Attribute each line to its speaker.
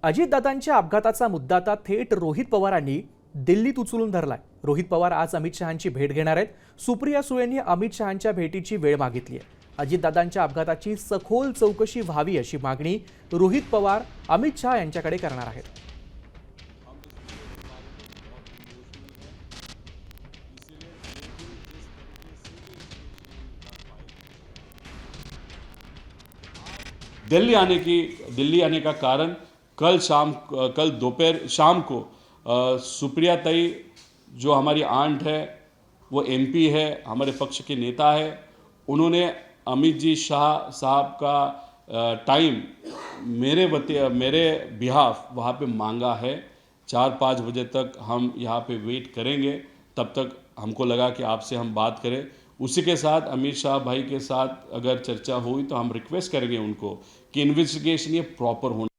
Speaker 1: अजितदादांच्या अपघाताचा मुद्दा आता थेट रोहित पवारांनी दिल्लीत उचलून धरलाय। रोहित पवार आज अमित शहांची भेट घेणार आहेत। सुप्रिया सुळेंनी अमित शहांच्या भेटीची वेळ मागितली आहे। अजितदादांच्या अपघाताची सखोल चौकशी व्हावी अशी मागणी रोहित पवार अमित शहा यांच्याकडे करणार आहेत।
Speaker 2: दिल्ली आने का कारण कल दोपहर शाम को सुप्रिया ताई जो हमारी आंट है, वो एमपी है, हमारे पक्ष के नेता है, उन्होंने अमित जी शाह साहब का टाइम मेरे बिहाफ वहाँ पे मांगा है। 4-5 बजे तक हम यहाँ पे वेट करेंगे। तब तक हमको लगा कि आपसे हम बात करें। उसी के साथ अमित शाह भाई के साथ अगर चर्चा हुई तो हम रिक्वेस्ट करेंगे उनको कि इन्वेस्टिगेशन ये प्रॉपर होना।